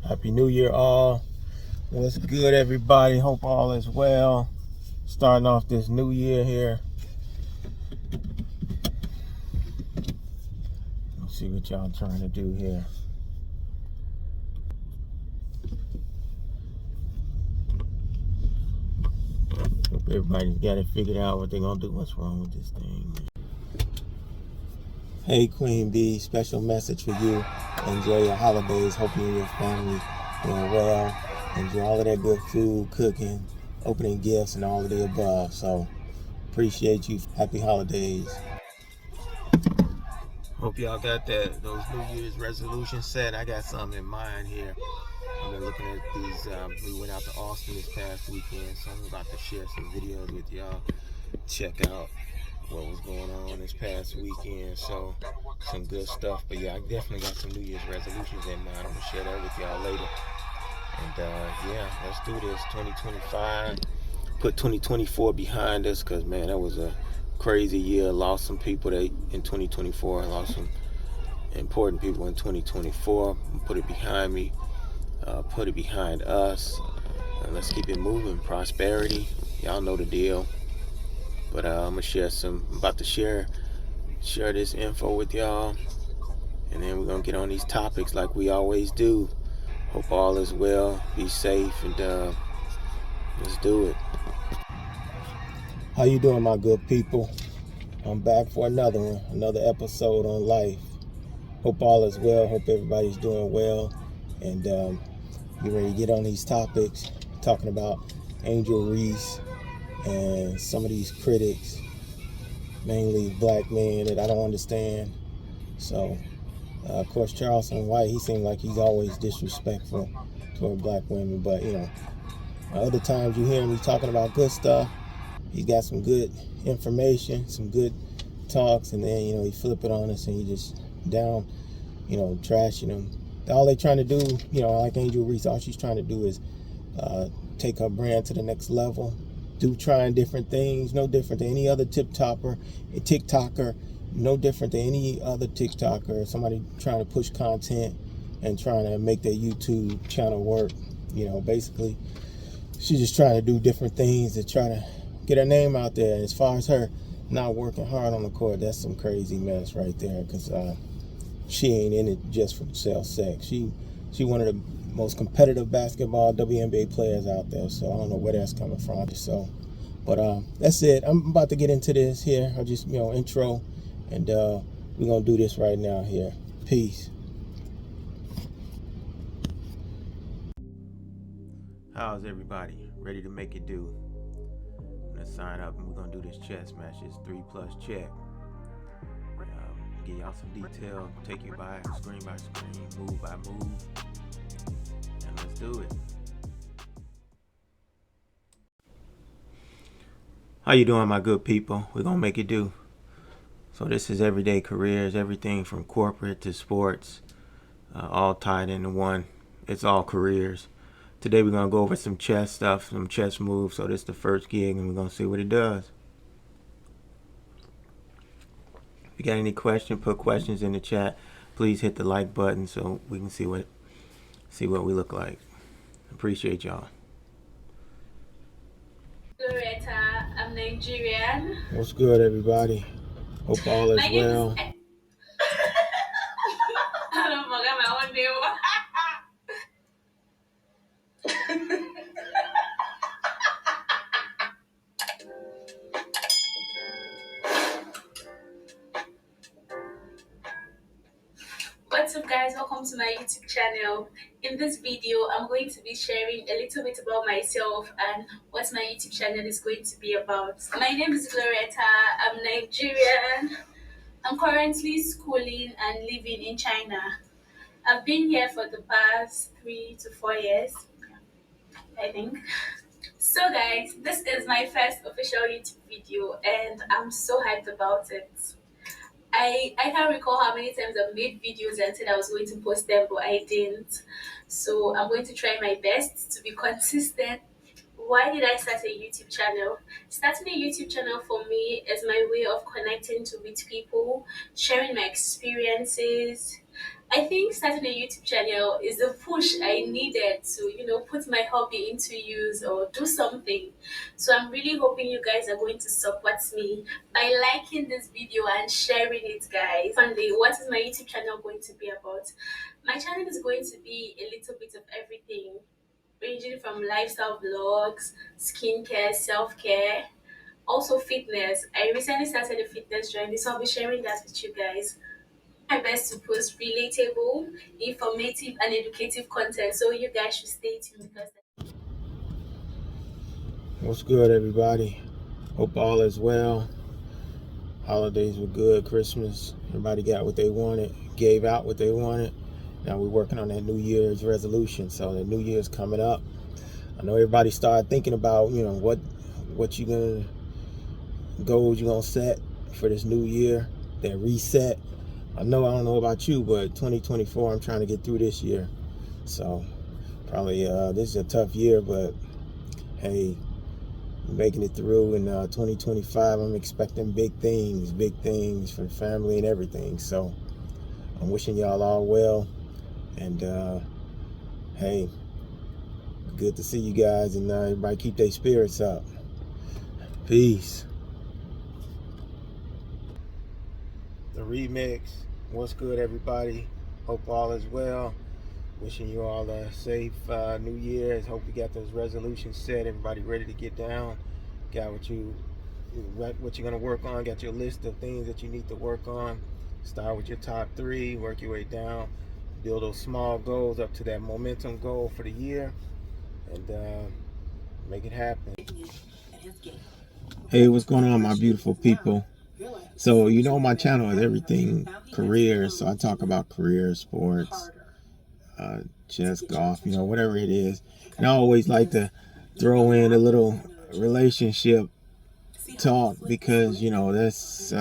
Happy New Year all. What's good, everybody? Hope all is well. Starting off this new year here. Let's see what y'all trying to do here. Hope everybody's got it figured out what they're gonna do. What's wrong with this thing? Hey Queen Bee, special message for you. Enjoy your holidays. Hope you and your family doing well. Enjoy all of that good food, cooking, opening gifts, and all of the above. So appreciate you. Happy holidays. Hope y'all got those New Year's resolutions set. I got something in mind here. I've been looking at these. We went out to Austin this past weekend, so I'm about to share some videos with y'all. Check out what was going on this past weekend. So some good stuff. But yeah, I definitely got some New Year's resolutions in mind. I'm gonna share that with y'all later. And yeah, let's do this. 2025. Put 2024 behind us, cause man, that was a crazy year. Lost some people in 2024. Lost some important people in 2024. Put it behind me. Put it behind us. And let's keep it moving. Prosperity. Y'all know the deal. But I'm gonna share about to share this info with y'all, and then we're gonna get on these topics like we always do. Hope all is well. Be safe, and let's do it. How you doing, my good people? I'm back for another episode on life. Hope all is well. Hope everybody's doing well, and get ready to get on these topics, talking about Angel Reese and some of these critics, mainly black men, that I don't understand. So, of course, Charleston White, he seemed like he's always disrespectful toward black women. But, other times you hear him, he's talking about good stuff. He's got some good information, some good talks, and then, he flip it on us and he just down, trashing them. All they trying to do, like Angel Reese, all she's trying to do is take her brand to the next level. Trying different things, no different than any other TikToker, no different than any other TikToker, somebody trying to push content and trying to make their YouTube channel work. Basically, she's just trying to do different things to try to get her name out there. As far as her not working hard on the court, that's some crazy mess right there, because she ain't in it just for sex. She one of the most competitive basketball WNBA players out there, so I don't know where that's coming from. So, but that's it. I'm about to get into this here. I'll just intro, and we're gonna do this right now here. Peace. How's everybody? Ready to make it do? Let's sign up, and we're gonna do this chess match. It's 3+ check. Give y'all some detail, take you by screen, move by move, and let's do it. How you doing, my good people? We're gonna make it do. So this is everyday careers, everything from corporate to sports, all tied into one. It's all careers. Today we're gonna go over some chess stuff, some chess moves. So this is the first gig, and we're gonna see what it does. If you got any questions, put questions in the chat. Please hit the like button so we can see what we look like. Appreciate y'all. Loretta, I'm Nigerian. What's good, everybody? Hope all is well. I don't forget my own name. What's up, guys? Welcome to my YouTube channel. In this video, I'm going to be sharing a little bit about myself and what my YouTube channel is going to be about. My name is Loretta. I'm Nigerian. I'm currently schooling and living in China. I've been here for the past 3 to 4 years, I think. So guys, this is my first official YouTube video and I'm so hyped about it. I can't recall how many times I've made videos and said I was going to post them, but I didn't. So I'm going to try my best to be consistent. Why did I start a YouTube channel? Starting a YouTube channel for me is my way of connecting with people, sharing my experiences, I think starting a YouTube channel is the push I needed to, put my hobby into use or do something. So I'm really hoping you guys are going to support me by liking this video and sharing it, guys. Finally, what is my YouTube channel going to be about? My channel is going to be a little bit of everything, ranging from lifestyle vlogs, skincare, self-care, also fitness. I recently started a fitness journey, so I'll be sharing that with you guys. My best to post relatable, informative, and educative content. So you guys should stay tuned because What's good, everybody? Hope all is well. Holidays were good. Christmas, everybody got what they wanted, gave out what they wanted. Now we're working on that New Year's resolution. So the New Year's coming up. I know everybody started thinking about, what you gonna goals you gonna set for this new year. That reset. I don't know about you, but 2024, I'm trying to get through this year. So probably this is a tough year, but hey, making it through in 2025. I'm expecting big things for the family and everything. So I'm wishing y'all all well, and hey, good to see you guys, and everybody keep their spirits up. Peace. The remix. What's good, everybody? Hope all is well. Wishing you all a safe New Year's. Hope you got those resolutions set. Everybody ready to get down. Got what you're gonna work on. Got your list of things that you need to work on. Start with your top 3. Work your way down. Build those small goals up to that momentum goal for the year, and make it happen. Hey, what's going on, my beautiful people? So my channel is everything careers. So I talk about career, sports, chess, golf, whatever it is. And I always like to throw in a little relationship talk because, that's,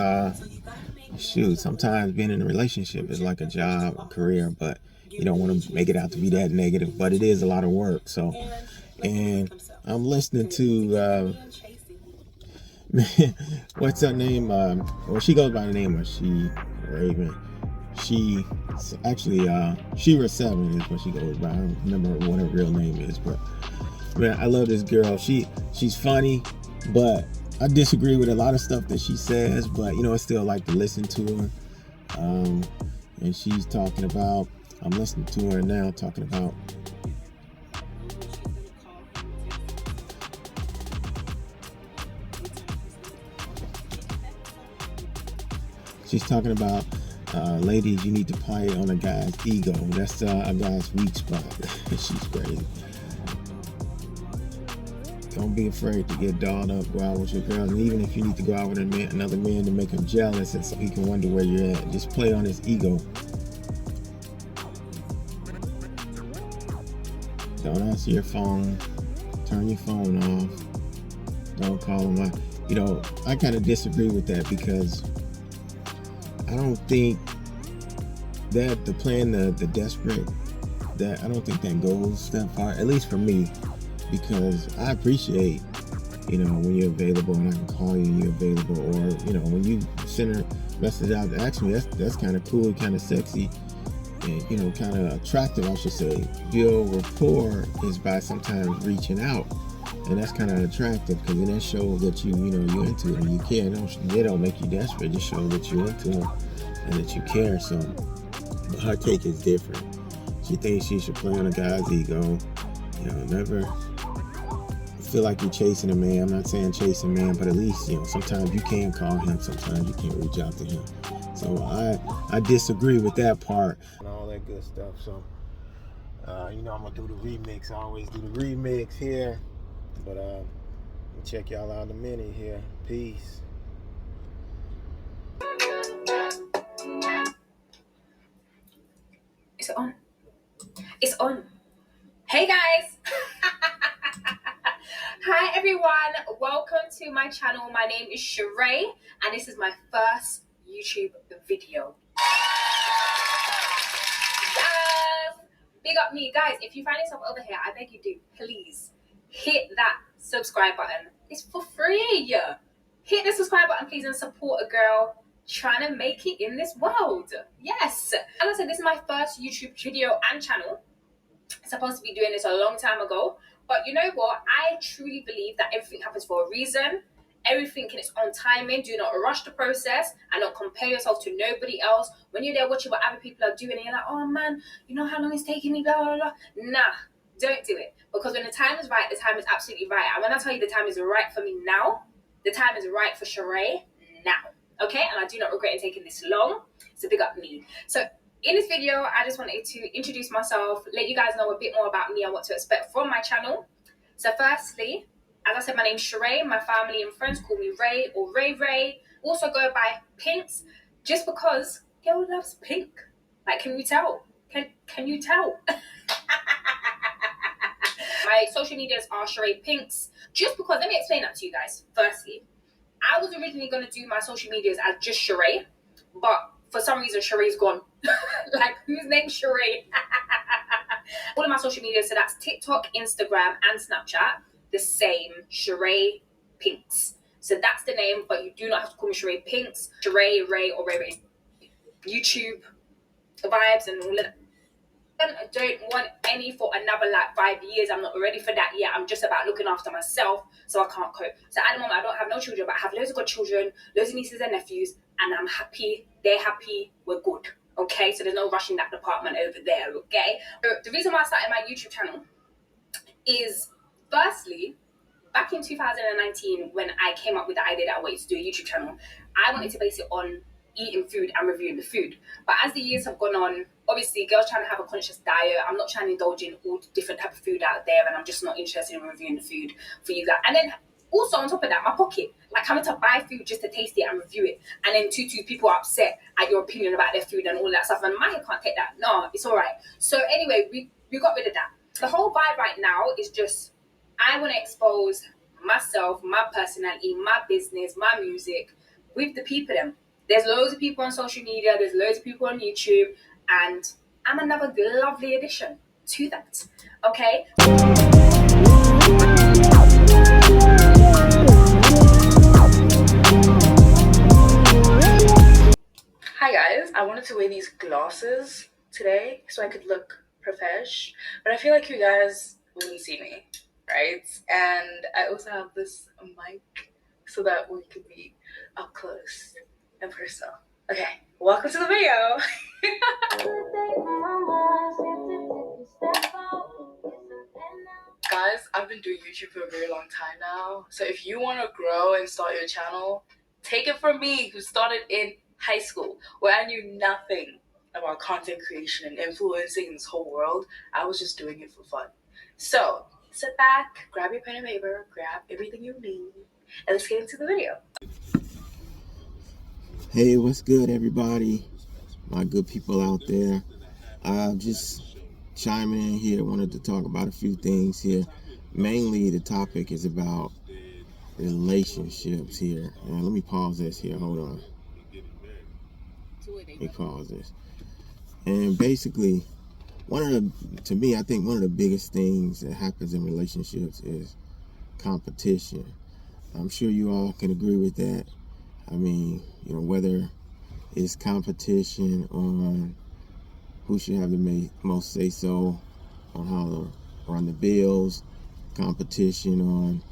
sometimes being in a relationship is like a job, a career, but you don't want to make it out to be that negative, but it is a lot of work. So, and I'm listening to, what's her name? Well, she goes by the name of Raven. She actually Shira 7 is what she goes by. I don't remember what her real name is, but man, I love this girl. She's funny, but I disagree with a lot of stuff that she says, but I still like to listen to her. And she's talking about, I'm listening to her now talking about ladies, you need to play on a guy's ego. That's a guy's weak spot. She's crazy. Don't be afraid to get dolled up, go out with your girls, and even if you need to go out with another man to make him jealous and so he can wonder where you're at, just play on his ego. Don't answer your phone. Turn your phone off. Don't call him out. I kind of disagree with that because I don't think that the desperate, that I don't think that goes that far, at least for me, because I appreciate, when you're available and I can call you and you're available, or, when you send a message out to ask me, that's kind of cool, kind of sexy, and, kind of attractive, I should say. Build rapport is by sometimes reaching out, and that's kind of attractive because then that shows that you're into it and you care. They don't make you desperate, just show that you're into them and that you care. So her take is different. She thinks she should play on a guy's ego. Never feel like you're chasing a man. I'm not saying chasing a man, but at least, sometimes you can call him, sometimes you can't reach out to him. So I disagree with that part. And all that good stuff. So, I'm going to do the remix. I always do the remix here. But we'll check y'all out in a minute here. Peace. it's on. It's on. Hey guys! Hi everyone, welcome to my channel. My name is Sheree and this is my first YouTube video. Yes! Big up me. Guys, if you find yourself over here, I beg you do, please hit that subscribe button. It's for free. Hit the subscribe button please and support a girl. trying to make it in this world. Yes. As I said, this is my first YouTube video and channel. I'm supposed to be doing this a long time ago. But you know what? I truly believe that everything happens for a reason. Everything in its own timing. Do not rush the process and not compare yourself to nobody else. When you're there watching what other people are doing and you're like, oh man, you know how long it's taking me, blah, blah, blah. Nah, don't do it. Because when the time is right, the time is absolutely right. And when I tell you the time is right for me now, the time is right for Sheree now. Okay? And I do not regret it taking this long. So big up me. So in this video, I just wanted to introduce myself, let you guys know a bit more about me and what to expect from my channel. So firstly, as I said, my name's Sheree. My family and friends call me Ray or Ray Ray. Also go by Pinks, just because girl loves pink. Like, can you tell? Can you tell? My social medias are Sheree Pinks. Just because, let me explain that to you guys. Firstly, I was originally going to do my social medias as just Sheree, but for some reason Sheree's gone. Like, whose name's Sheree? All of my social media, so that's TikTok, Instagram, and Snapchat, the same, Sheree Pinks. So that's the name, but you do not have to call me Sheree Pinks, Sheree, Ray, or Ray Ray. YouTube vibes and all of that. I don't want any for another 5 years. I'm not ready for that yet. I'm just about looking after myself, so I can't cope. So at the moment, I don't have no children, but I have loads of godchildren, loads of nieces and nephews, and I'm happy. They're happy. We're good. Okay, so there's no rushing that department over there. Okay. So the reason why I started my YouTube channel is, firstly, back in 2019, when I came up with the idea that I wanted to do a YouTube channel, I wanted to base it on eating food and reviewing the food. But as the years have gone on, obviously girls trying to have a conscious diet, I'm not trying to indulge in all different type of food out there, and I'm just not interested in reviewing the food for you guys. And then also on top of that, my pocket, like having to buy food just to taste it and review it, and then two people are upset at your opinion about their food and all that stuff, and my head can't take that. No, it's all right. So anyway, we got rid of that. The whole vibe right now is just, I want to expose myself, my personality, my business, my music with the people them. There's loads of people on social media, there's loads of people on YouTube, and I'm another lovely addition to that. Okay? Hi guys, I wanted to wear these glasses today so I could look profesh, but I feel like you guys wouldn't see me, right? And I also have this mic so that we could be up close and personal. Okay, welcome to the video. Guys, I've been doing YouTube for a very long time now, so if you want to grow and start your channel, take it from me, who started in high school, where I knew nothing about content creation and influencing this whole world. I was just doing it for fun. So sit back, grab your pen and paper, grab everything you need, and let's get into the video. Hey, what's good, everybody? My good people out there. Just chiming in here. Wanted to talk about a few things here. Mainly, the topic is about relationships here. Let me pause this here. Hold on. Let me pause this. And basically, to me, I think one of the biggest things that happens in relationships is competition. I'm sure you all can agree with that. I mean, whether it's competition on who should have the most say so on how to run the bills, competition on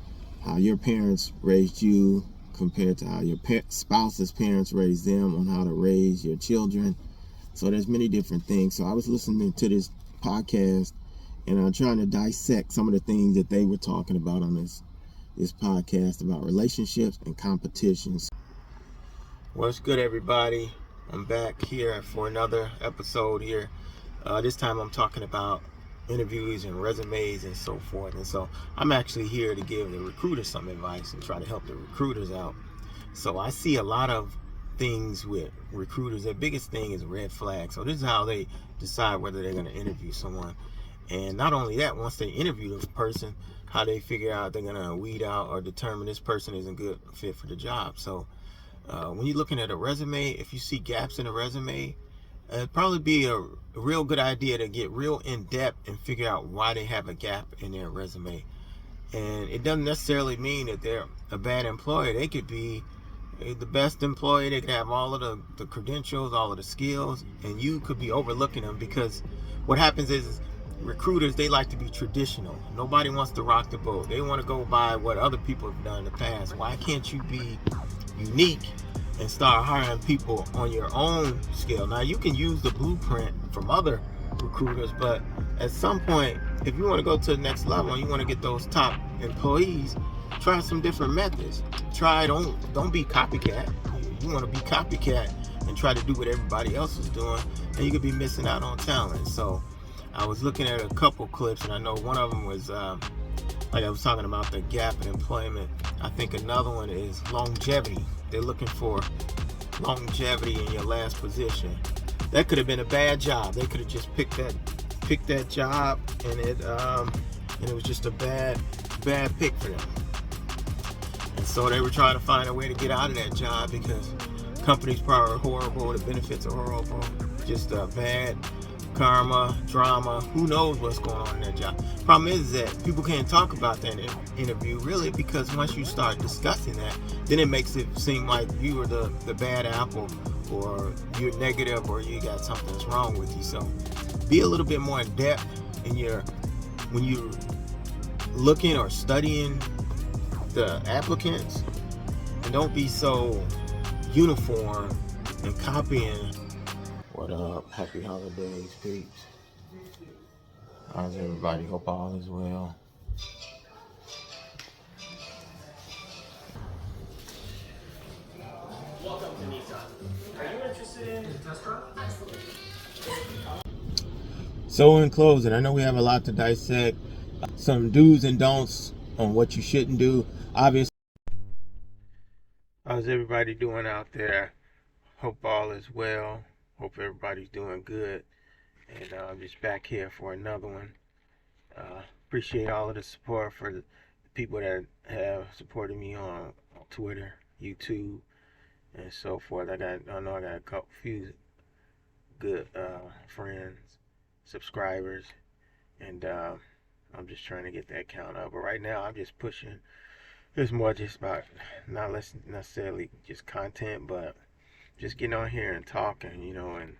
how your parents raised you compared to how your spouse's parents raised them, on how to raise your children. So there's many different things. So I was listening to this podcast, and I'm trying to dissect some of the things that they were talking about on this podcast about relationships and competitions. What's good, everybody? I'm back here for another episode here. This time I'm talking about interviews and resumes and so forth. And so I'm actually here to give the recruiters some advice and try to help the recruiters out. So I see a lot of things with recruiters. The biggest thing is red flags. So this is how they decide whether they're going to interview someone. And not only that, once they interview this person, how they figure out they're going to weed out or determine this person isn't a good fit for the job. So when you're looking at a resume, if you see gaps in a resume, it'd probably be a real good idea to get real in depth and figure out why they have a gap in their resume. And it doesn't necessarily mean that they're a bad employer. They could be the best employee. They could have all of the credentials, all of the skills, and you could be overlooking them, because what happens is recruiters, they like to be traditional. Nobody wants to rock the boat. They want to go by what other people have done in the past. Why can't you be unique and start hiring people on your own scale? Now, you can use the blueprint from other recruiters, but at some point, if you want to go to the next level and you want to get those top employees, try some different methods. Don't be copycat. You want to be copycat and try to do what everybody else is doing, and you could be missing out on talent. So I was looking at a couple clips, and I know one of them was like I was talking about the gap in employment. I think another one is longevity. They're looking for longevity in your last position. That could have been a bad job. They could have just picked that job, and it was just a bad pick for them. And so they were trying to find a way to get out of that job, because companies probably are horrible, the benefits are horrible, just bad karma, drama, who knows what's going on in that job. Problem is that people can't talk about that in interview, really, because once you start discussing that, then it makes it seem like you are the bad apple, or you're negative, or you got something that's wrong with you. So be a little bit more in depth when you're looking or studying the applicants, and don't be so uniform and copying. What up? Happy holidays, peeps. How's everybody? Hope all is well. Welcome to Nissan. Are you interested in a test drive? Absolutely. So in closing, I know we have a lot to dissect. Some do's and don'ts on what you shouldn't do. Obviously, how's everybody doing out there? Hope all is well. Hope everybody's doing good. And I'm just back here for another one. Appreciate all of the support for the people that have supported me on Twitter, YouTube, and so forth. I know I got a few good friends, subscribers, and I'm just trying to get that count up. But right now, I'm just pushing. It's more just about not necessarily just content, but just getting on here and talking, and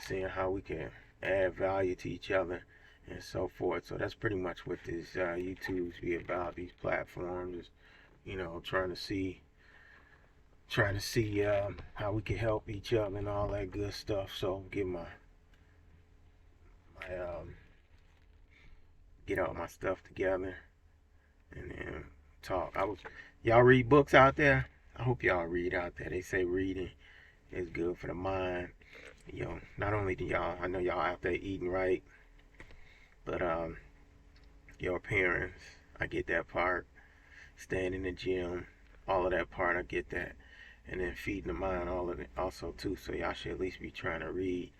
seeing how we can add value to each other and so forth. So that's pretty much what this YouTube's be about. These platforms is, trying to see how we can help each other and all that good stuff. So get get all my stuff together and then talk. Y'all read books out there? I hope y'all read out there. They say reading is good for the mind. Not only do y'all, I know y'all out there eating right, but your appearance, I get that part. Staying in the gym, all of that part, I get that. And then feeding the mind, all of it also too. So y'all should at least be trying to read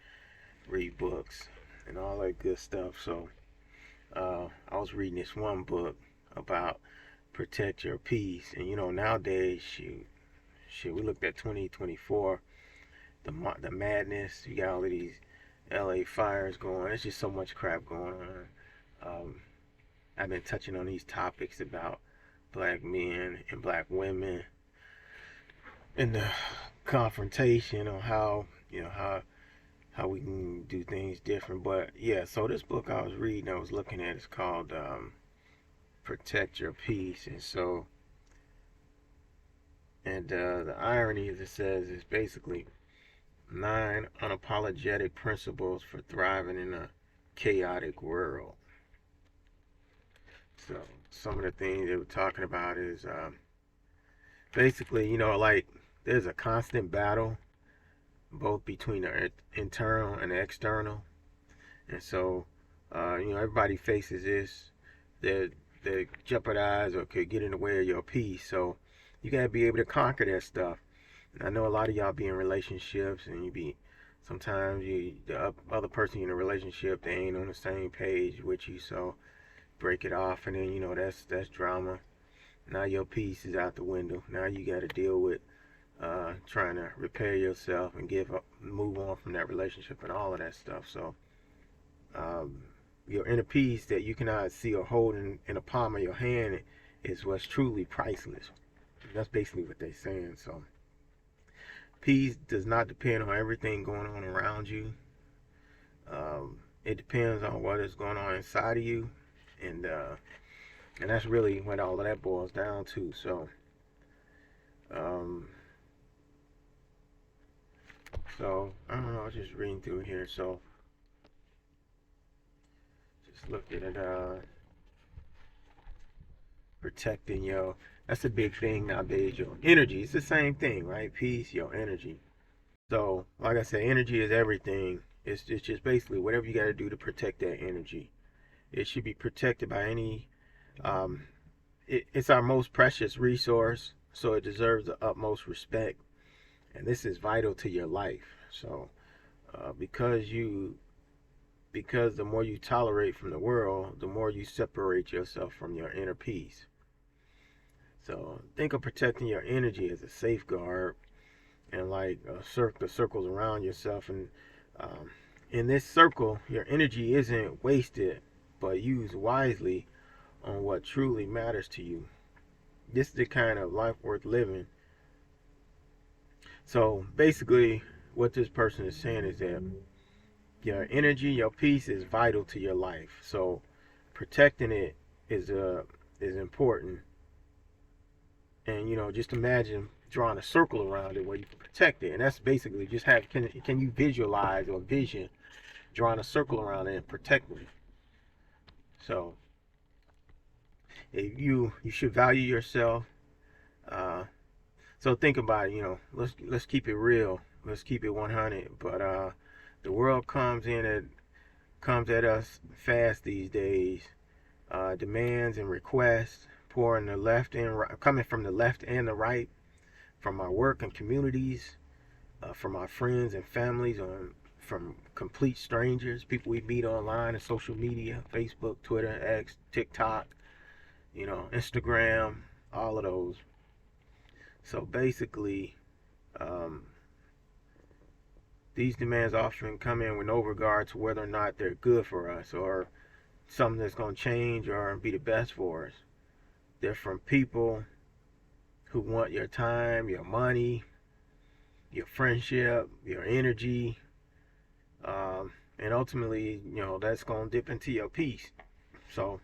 books and all that good stuff. So I was reading this one book about protect your peace, and nowadays, we looked at 2024, the madness. You got all of these LA fires going. There's just so much crap going on. I've been touching on these topics about black men and black women and the confrontation on how we can do things different. But yeah, so this book I was looking at, is called Protect Your Peace. And so, the irony is, it says, is basically 9 unapologetic principles for thriving in a chaotic world. So some of the things they were talking about is basically, like, there's a constant battle both between the internal and the external. And so, everybody faces this, that jeopardize or could get in the way of your peace. So you got to be able to conquer that stuff. And I know a lot of y'all be in relationships, and sometimes the other person in a relationship, they ain't on the same page with you, so break it off, and then, that's drama. Now your peace is out the window. Now you got to deal with trying to repair yourself and move on from that relationship and all of that stuff. So your inner peace that you cannot see or hold in the palm of your hand is what's truly priceless. That's basically what they're saying. So peace does not depend on everything going on around you. It depends on what is going on inside of you, and that's really what all of that boils down to. So, I don't know. I was just reading through here. So, just look at it. Protecting your. That's a big thing nowadays. Your energy. It's the same thing, right? Peace, your energy. So, like I said, energy is everything. It's just basically whatever you got to do to protect that energy. It should be protected by any. It's our most precious resource, so it deserves the utmost respect. And this is vital to your life. So, because the more you tolerate from the world, the more you separate yourself from your inner peace. So, think of protecting your energy as a safeguard, and like the circles around yourself, and in this circle your energy isn't wasted but used wisely on what truly matters to you. This is the kind of life worth living. So basically what this person is saying is that your energy, your peace is vital to your life, so protecting it is important. And just imagine drawing a circle around it where you can protect it, and that's basically just can you visualize or vision drawing a circle around it and protecting it. So if you should value yourself. So think about it. Let's keep it real, let's keep it 100. But the world comes at us fast these days. Demands and requests pouring the left and right, coming from the left and the right, from our work and communities, from our friends and families, from complete strangers, people we meet online and social media, Facebook, Twitter, X, TikTok, Instagram, all of those. So basically, these demands often come in with no regard to whether or not they're good for us or something that's going to change or be the best for us. They're from people who want your time, your money, your friendship, your energy, and ultimately, that's going to dip into your peace. So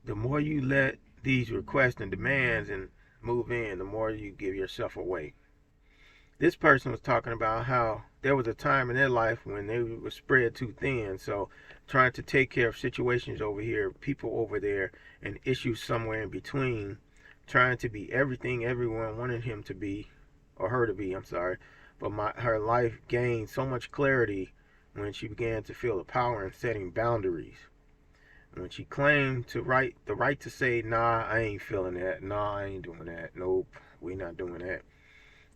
the more you let these requests and demands and move in, the more you give yourself away. This person was talking about how there was a time in their life when they were spread too thin. So trying to take care of situations over here, people over there, and issues somewhere in between, trying to be everything everyone wanted him to be, or her to be, I'm sorry. But her life gained so much clarity when she began to feel the power in setting boundaries. When she claimed the right to say, nah, I ain't feeling that, nah, I ain't doing that, nope, we not doing that.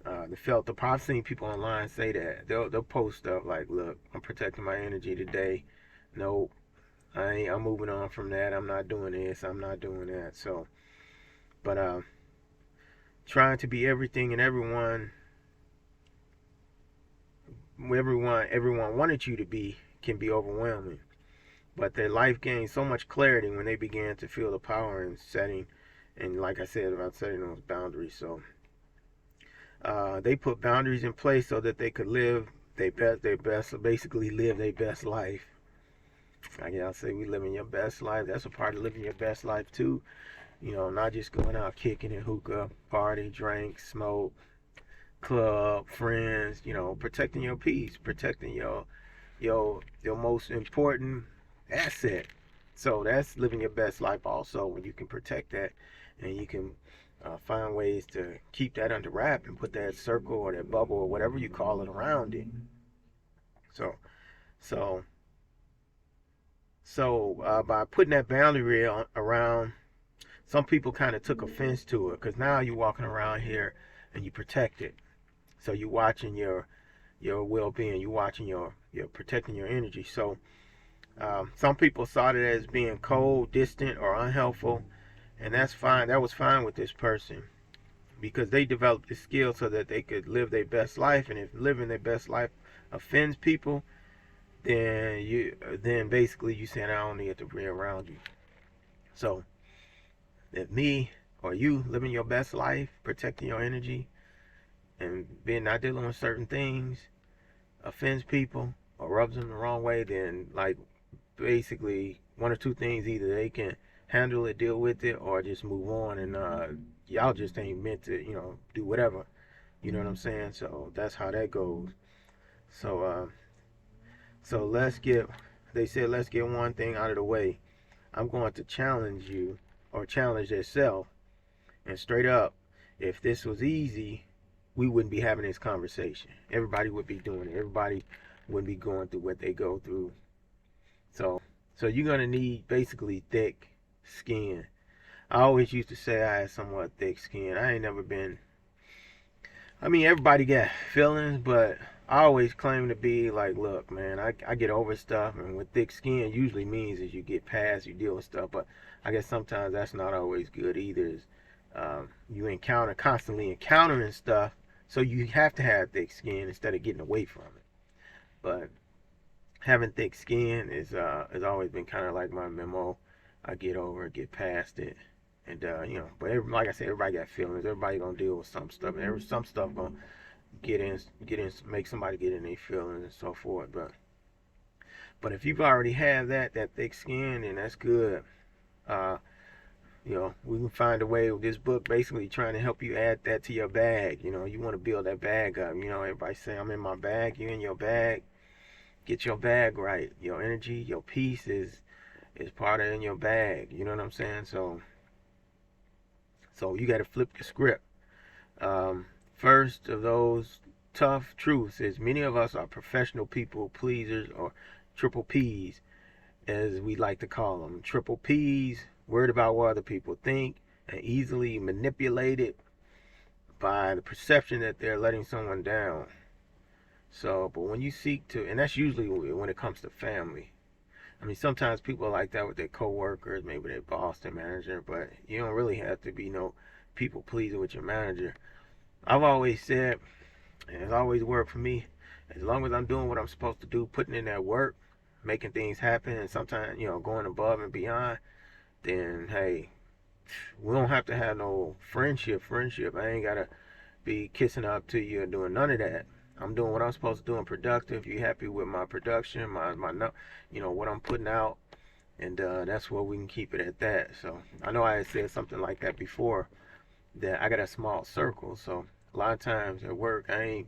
I've seen people online say that. They'll post stuff like, look, I'm protecting my energy today. Nope, I'm moving on from that. I'm not doing this, I'm not doing that. So, but trying to be everything and everyone wanted you to be can be overwhelming. But their life gained so much clarity when they began to feel the power in setting, and like I said about setting those boundaries. So they put boundaries in place so that they could live basically live their best life. I'll say we living your best life. That's a part of living your best life too. Not just going out kicking it, hookah, party, drink, smoke, club, friends. Protecting your peace, protecting your most important asset. So that's living your best life also, when you can protect that and you can find ways to keep that under wrap and put that circle or that bubble or whatever you call it around it. So by putting that boundary around, some people kind of took offense to it, because now you're walking around here and you protect it. So you're watching your well-being, you're watching you're protecting your energy. So some people saw it as being cold, distant, or unhelpful, and that's fine. That was fine with this person, because they developed the skill so that they could live their best life. And if living their best life offends people, then basically you saying, I don't need it to be around you. So if me, or you living your best life, protecting your energy, and being not dealing with certain things, offends people or rubs them the wrong way, then like basically one or two things: either they can handle it, deal with it, or just move on, and y'all just ain't meant to, do whatever. You know what I'm saying? So that's how that goes. So so they said let's get one thing out of the way. I'm going to challenge you, or challenge yourself, and straight up, if this was easy, we wouldn't be having this conversation. Everybody would be doing it. Everybody wouldn't be going through what they go through. So you're gonna need basically thick skin. I always used to say I had somewhat thick skin. I ain't never been. I mean, everybody got feelings, but I always claim to be like, look, man, I get over stuff, and with thick skin usually means is you get past, you deal with stuff. But I guess sometimes that's not always good either. You constantly encountering stuff, so you have to have thick skin instead of getting away from it. But having thick skin is has always been kind of like my MO. I get over it, get past it, and but like I said, everybody got feelings. Everybody gonna deal with some stuff, and some stuff gonna get in, make somebody get in their feelings and so forth. But if you've already had that thick skin, then that's good. We can find a way with this book basically trying to help you add that to your bag. You want to build that bag up. Everybody say I'm in my bag, you in your bag. Get your bag right. Your energy, your peace is part of in your bag. You know what I'm saying? So you got to flip the script. First of those tough truths is many of us are professional people pleasers, or triple P's, as we like to call them. Triple P's, worried about what other people think, and easily manipulated by the perception that they're letting someone down. So, but when you seek to, and that's usually when it comes to family. I mean, sometimes people are like that with their co-workers, maybe their boss, their manager, but you don't really have to be no people pleaser with your manager. I've always said, and it's always worked for me, as long as I'm doing what I'm supposed to do, putting in that work, making things happen, and sometimes, going above and beyond, then, hey, we don't have to have no friendship. I ain't got to be kissing up to you or doing none of that. I'm doing what I'm supposed to do and productive. You happy with my production, my what I'm putting out, and that's where we can keep it at that. So I know I had said something like that before, that I got a small circle. So a lot of times at work, I ain't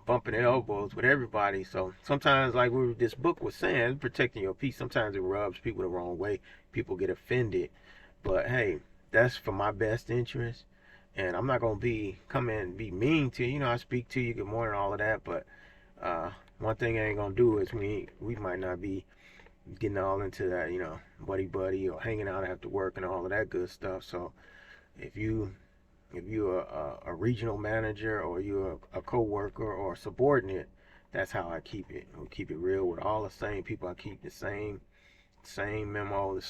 bumping elbows with everybody. So sometimes, like this book was saying, protecting your peace, sometimes it rubs people the wrong way. People get offended. But hey, that's for my best interest. And I'm not going to come in and be mean to you. I speak to you, good morning, all of that. But one thing I ain't going to do is we might not be getting all into that, buddy, or hanging out after work and all of that good stuff. So if you're a regional manager, or you're a co-worker or a subordinate, that's how I keep it. I keep it real with all the same people. I keep the same memo, the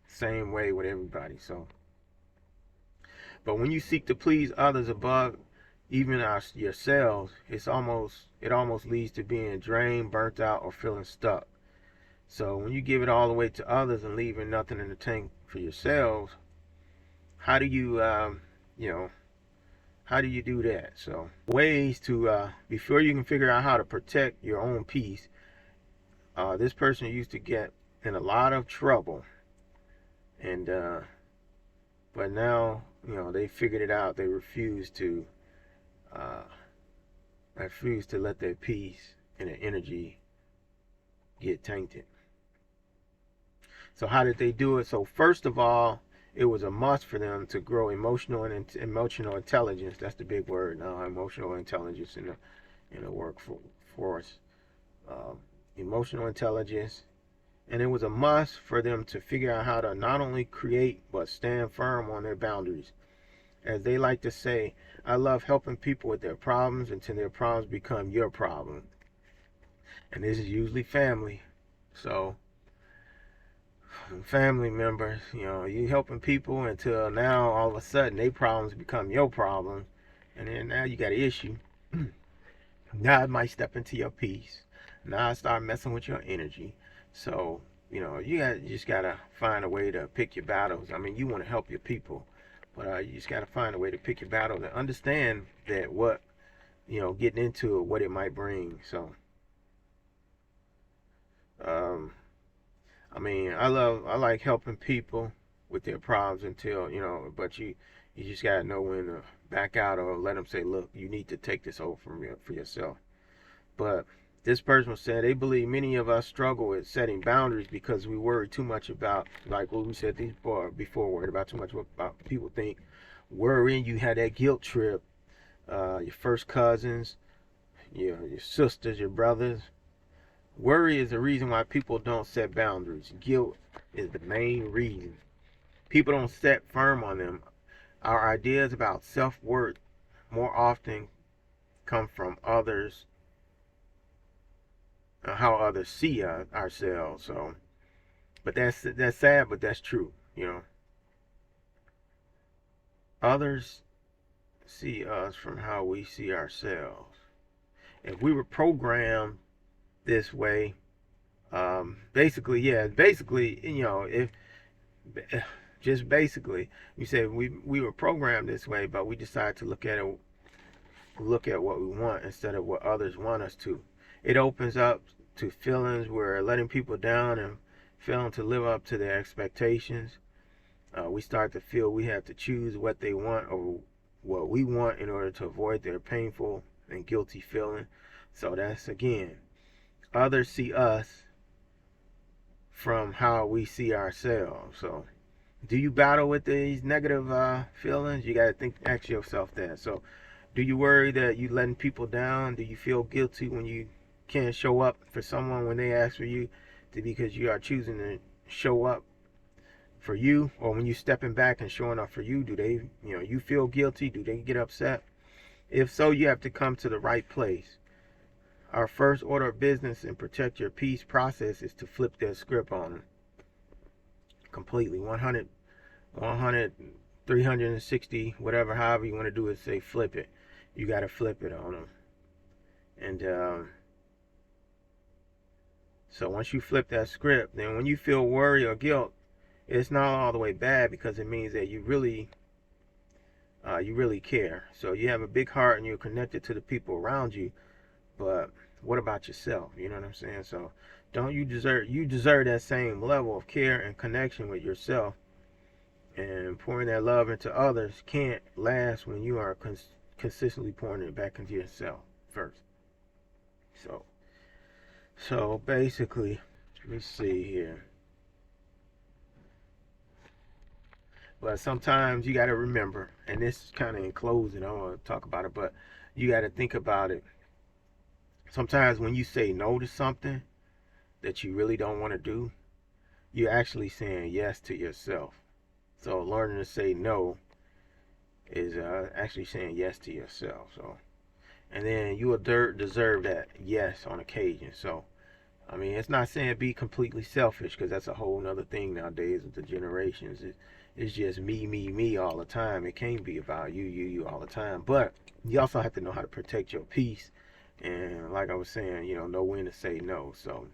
same way with everybody. So, but when you seek to please others above even yourselves, it almost leads to being drained, burnt out, or feeling stuck. So when you give it all away to others and leaving nothing in the tank for yourselves, how do you do that? So ways to, before you can figure out how to protect your own peace, this person used to get in a lot of trouble, and but now they figured it out. They refuse to let their peace and their energy get tainted. So how did they do it? So first of all, it was a must for them to grow emotional intelligence. That's the big word now, emotional intelligence in the workforce. Emotional intelligence. And it was a must for them to figure out how to not only create, but stand firm on their boundaries. As they like to say, I love helping people with their problems until their problems become your problem. And this is usually family. So family members, you helping people until now all of a sudden their problems become your problems, and then now you got an issue. Now it might step into your peace. Now I start messing with your energy. So you just gotta find a way to pick your battles. I mean, you want to help your people, but you just gotta find a way to pick your battles and understand that what getting into it, what it might bring. So, um, I mean, I like helping people with their problems until but you just gotta know when to back out or let them say, look, you need to take this over for yourself. But this person said they believe many of us struggle with setting boundaries because we worry too much about, like what we said before, worried about too much about people think. Worrying, you had that guilt trip, your first cousins, your sisters, your brothers. Worry is the reason why people don't set boundaries. Guilt is the main reason. People don't set firm on them. Our ideas about self-worth more often come from others, how others see ourselves. So, but that's sad, but that's true. Others see us from how we see ourselves. If we were programmed this way, basically, if just basically, you said we were programmed this way, but we decided to look at what we want instead of what others want us to. It opens up to feelings where letting people down and failing to live up to their expectations. We start to feel we have to choose what they want or what we want in order to avoid their painful and guilty feeling. So that's, again, others see us from how we see ourselves. So do you battle with these negative feelings? You got to ask yourself that. So do you worry that you letting people down? Do you feel guilty when you can't show up for someone when they ask for you because you are choosing to show up for you? Or when you stepping back and showing up for you, do they, you feel guilty? Do they get upset? If so, you have to come to the right place. Our first order of business in protect your peace process is to flip that script on them completely. 100, 360, whatever, however you want to do it, say flip it. You got to flip it on them. And so once you flip that script, then when you feel worry or guilt, it's not all the way bad, because it means that you really care. So you have a big heart and you're connected to the people around you. But what about yourself? You know what I'm saying? So don't you deserve that same level of care and connection with yourself. And pouring that love into others can't last when you are consistently pouring it back into yourself first. So basically, let me see here. But sometimes you got to remember, and this is kind of in closing, I don't want to talk about it, but you got to think about it. Sometimes when you say no to something that you really don't want to do, you're actually saying yes to yourself. So learning to say no is actually saying yes to yourself. So, and then you will deserve that yes on occasion. So, I mean, it's not saying be completely selfish, because that's a whole nother thing nowadays with the generations. It's just me all the time. It can't be about you all the time. But you also have to know how to protect your peace. And like I was saying, know when to say no. So,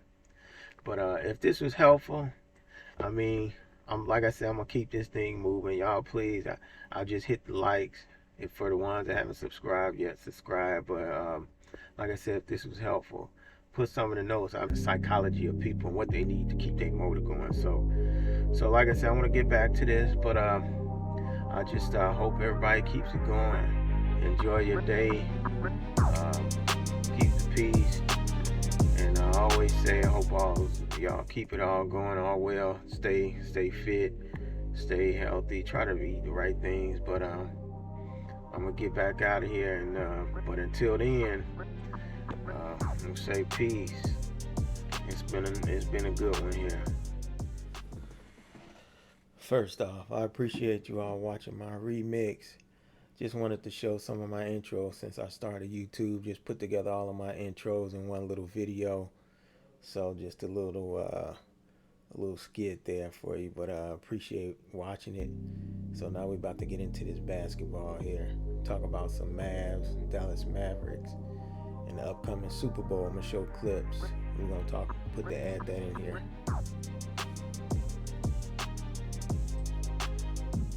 but if this was helpful, I mean, like I said, I'm gonna keep this thing moving. Y'all, please, I'll just hit the likes. If for the ones that haven't subscribed yet, subscribe. But like I said, if this was helpful, put some of the notes on the psychology of people and what they need to keep their motor going. So like I said, I want to get back to this, but I just hope everybody keeps it going. Enjoy your day. Keep the peace. And I always say, I hope all y'all keep it all going, all well. Stay fit, stay healthy. Try to eat the right things. But I'm gonna get back out of here. And but until then, I'm gonna say peace. It's been a good one here. First off, I appreciate you all watching my remix. Just wanted to show some of my intros since I started YouTube. Just put together all of my intros in one little video. So just a little skit there for you, but I appreciate watching it. So now we're about to get into this basketball here. Talk about some Mavs, Dallas Mavericks, and the upcoming Super Bowl. I'm gonna show clips. We're gonna add that in here.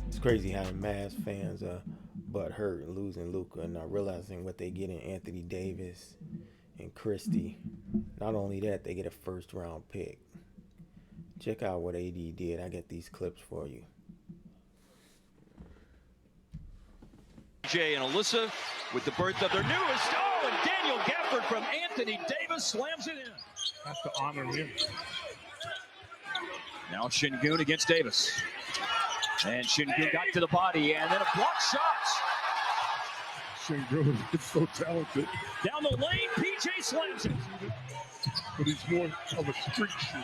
It's crazy how the Mavs fans are butthurt and losing Luka and not realizing what they get in Anthony Davis and Christie. Not only that, they get a first round pick. Check out what AD did. I got these clips for you. Jay and Alyssa with the birth of their newest. Oh, and Daniel Gafford from Anthony Davis slams it in. Have to honor him. Now Şengün against Davis. And Şengün got to the body and then a block shot. Şengün is so talented. Down the lane, PJ slams it. But he's more of a street shooter.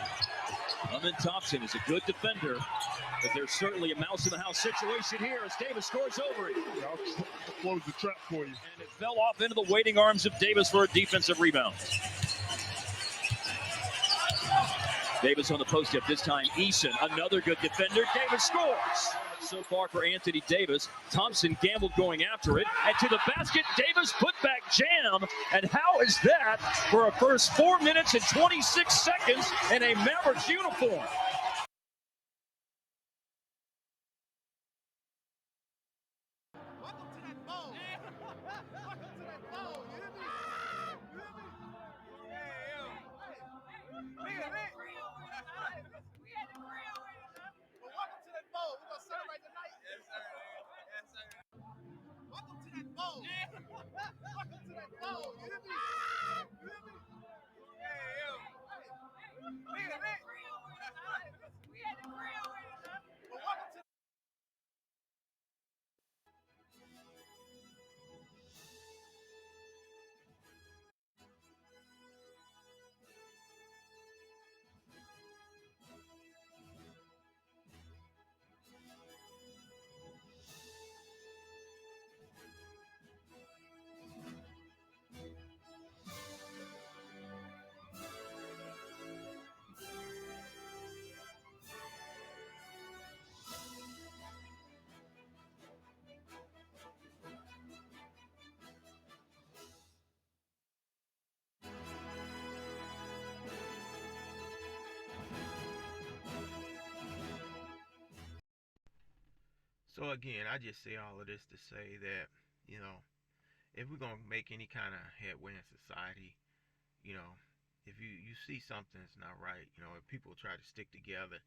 Lemon Thompson is a good defender, but there's certainly a mouse in the house situation here as Davis scores over it. I'll close the trap for you. And it fell off into the waiting arms of Davis for a defensive rebound. Davis on the post up, this time Eason, another good defender. Davis scores. So far for Anthony Davis. Thompson gambled going after it. And to the basket, Davis put back jam. And how is that for a first 4 minutes and 26 seconds in a Mavericks uniform? Welcome to that bowl. Welcome to that bowl. You hear me? You hear me? Hey, yo. Nigga, lit. We had the grill with it, man. Well, welcome to that bowl. We're going to celebrate tonight. Yes, sir. Yes, sir. Welcome to that bowl. Welcome to that bowl. You hear me? You hear me? Hey, yo. Nigga, lit. We had the grill with it, man. Well, welcome to So again, I just say all of this to say that, if we're gonna make any kind of headway in society, if you see something that's not right, if people try to stick together,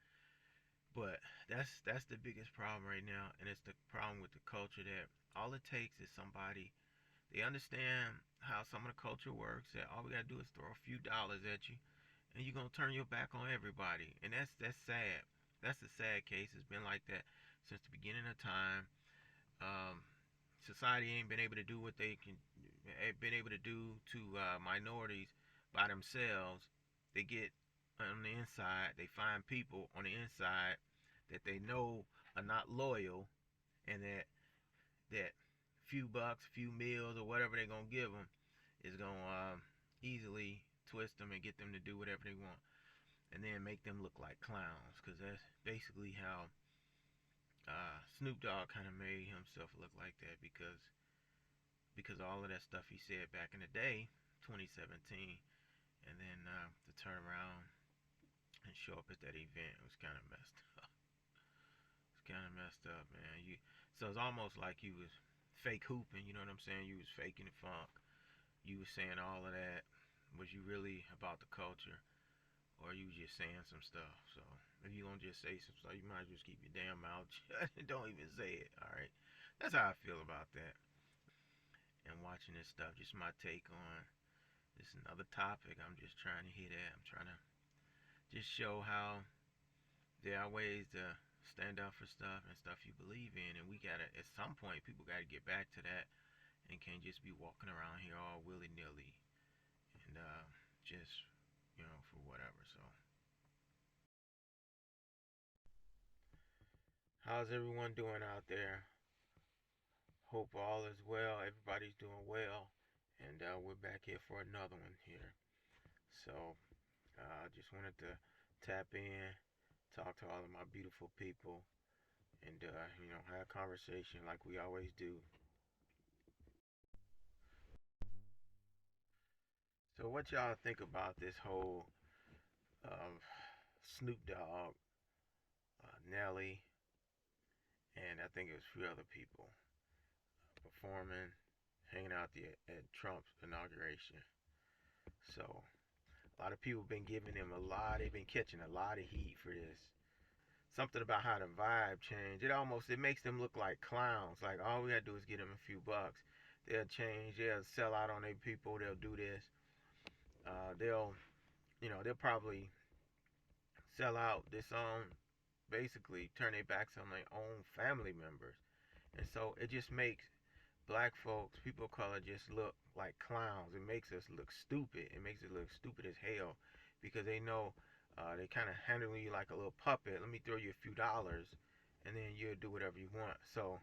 but that's the biggest problem right now, and it's the problem with the culture that all it takes is somebody. They understand how some of the culture works. That all we gotta do is throw a few dollars at you, and you're gonna turn your back on everybody, and that's sad. That's a sad case. It's been like that since the beginning of time. Society ain't been able to do what they been able to do to minorities by themselves. They get on the inside. They find people on the inside that they know are not loyal, and that few bucks, few meals, or whatever they're gonna give them is gonna easily twist them and get them to do whatever they want, and then make them look like clowns. Because that's basically how Snoop Dogg kind of made himself look like that, because all of that stuff he said back in the day, 2017, and then to turn around and show up at that event, it was kind of messed up. It's kind of messed up, man. So it's almost like you was fake hooping. You know what I'm saying? You was faking the funk. You was saying all of that. Was you really about the culture, or you just saying some stuff? So if you gonna just say some stuff, you might just keep your damn mouth shut and don't even say it. All right, that's how I feel about that. And watching this stuff, just my take on this another topic. I'm just trying to hit at. I'm trying to just show how there are ways to stand up for stuff and stuff you believe in, and we gotta, at some point, people gotta get back to that, and can't just be walking around here all willy-nilly and just for whatever. So how's everyone doing out there? Hope all is well. Everybody's doing well, and we're back here for another one here. So I just wanted to tap in, talk to all of my beautiful people, and have a conversation like we always do. So what y'all think about this whole Snoop Dogg, Nelly, and I think it was a few other people performing, hanging out at Trump's inauguration. So a lot of people have been giving him they've been catching a lot of heat for this. Something about how the vibe changed. It makes them look like clowns. Like all we gotta do is get them a few bucks. They'll change, they'll sell out on their people, they'll do this. They'll probably sell out this own, basically turn their backs on their own family members. And so it just makes black folks, people of color, just look like clowns. It makes us look stupid. It makes it look stupid as hell because they know they kind of handle you like a little puppet. Let me throw you a few dollars and then you'll do whatever you want. So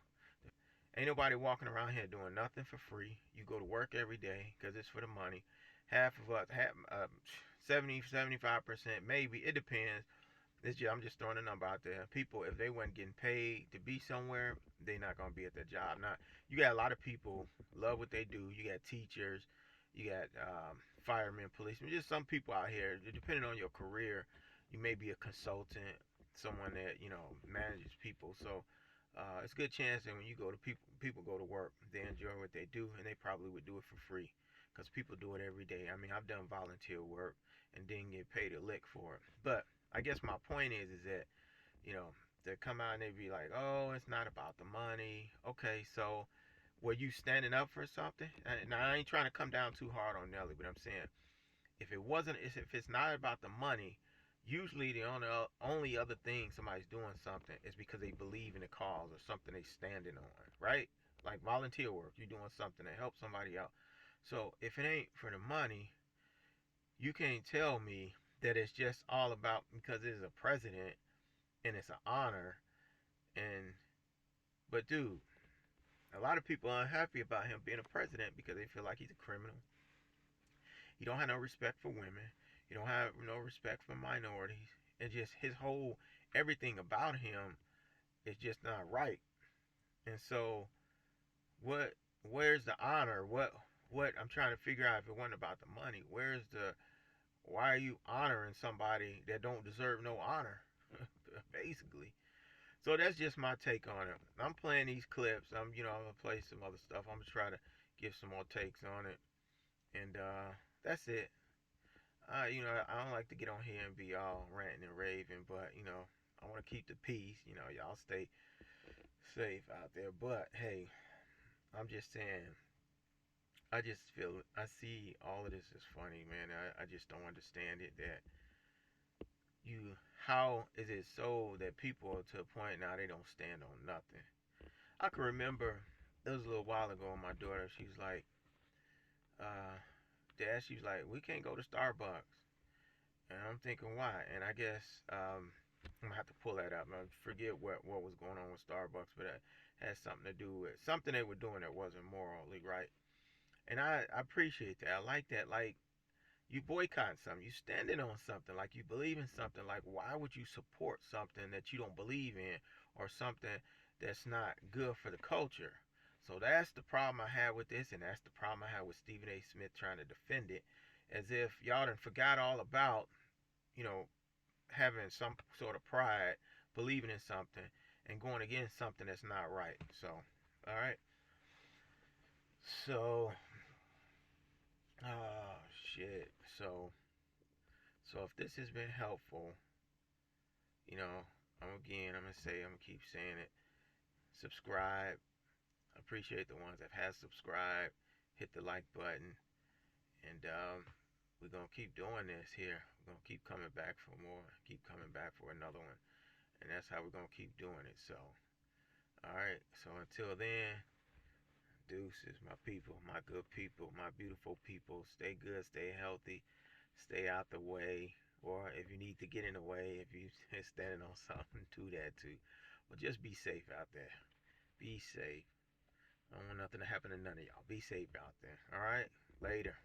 ain't nobody walking around here doing nothing for free. You go to work every day because it's for the money. Half of us, 70, 75%, maybe, it depends. I'm just throwing a number out there. People, if they weren't getting paid to be somewhere, they're not gonna be at their job. Now, you got a lot of people love what they do. You got teachers, you got firemen, policemen. Just some people out here. Depending on your career, you may be a consultant, someone that manages people. So it's a good chance that when you go to people go to work, they enjoy what they do, and they probably would do it for free, because people do it every day. I mean, I've done volunteer work and didn't get paid a lick for it, but I guess my point is that, they come out and they be like, oh, it's not about the money. Okay, so were you standing up for something? Now, I ain't trying to come down too hard on Nelly, but I'm saying, if it's not about the money, usually the only other thing somebody's doing something is because they believe in the cause or something they standing on, right? Like volunteer work, you're doing something to help somebody out. So if it ain't for the money, you can't tell me that it's just all about because it's a president and it's an honor. But dude, a lot of people are unhappy about him being a president because they feel like he's a criminal. He don't have no respect for women. He don't have no respect for minorities. And just his whole everything about him is just not right. And so where's the honor? What I'm trying to figure out, if it wasn't about the money, why are you honoring somebody that don't deserve no honor? Basically. So that's just my take on it. I'm playing these clips. I'm gonna play some other stuff. I'm gonna try to give some more takes on it. And that's it. I don't like to get on here and be all ranting and raving, but I want to keep the peace. Y'all stay safe out there. But hey, I'm just saying, I see all of this as funny, man. I just don't understand it. How is it so that people are to a point now they don't stand on nothing? I can remember it was a little while ago. My daughter, she's like, Dad, she's like, we can't go to Starbucks. And I'm thinking, why? And I guess I'm gonna have to pull that up. I forget what was going on with Starbucks, but it had something to do with something they were doing that wasn't morally right. And I appreciate that. I like that. Like, you boycotting something, you standing on something, like you believe in something. Like, why would you support something that you don't believe in, or something that's not good for the culture? So that's the problem I have with this, and that's the problem I have with Stephen A. Smith trying to defend it, as if y'all done forgot all about, having some sort of pride, believing in something, and going against something that's not right. So, all right. So, oh shit. So if this has been helpful, I'm gonna keep saying it. Subscribe. I appreciate the ones that have subscribed. Hit the like button, and we're gonna keep doing this here. We're gonna keep coming back for more. Keep coming back for another one, and that's how we're gonna keep doing it. So, all right. So until then, deuces, my people, my good people, my beautiful people. Stay good, stay healthy, stay out the way. Or if you need to get in the way, if you're standing on something, do that too. But just be safe out there. Be safe. I don't want nothing to happen to none of y'all. Be safe out there. All right? Later.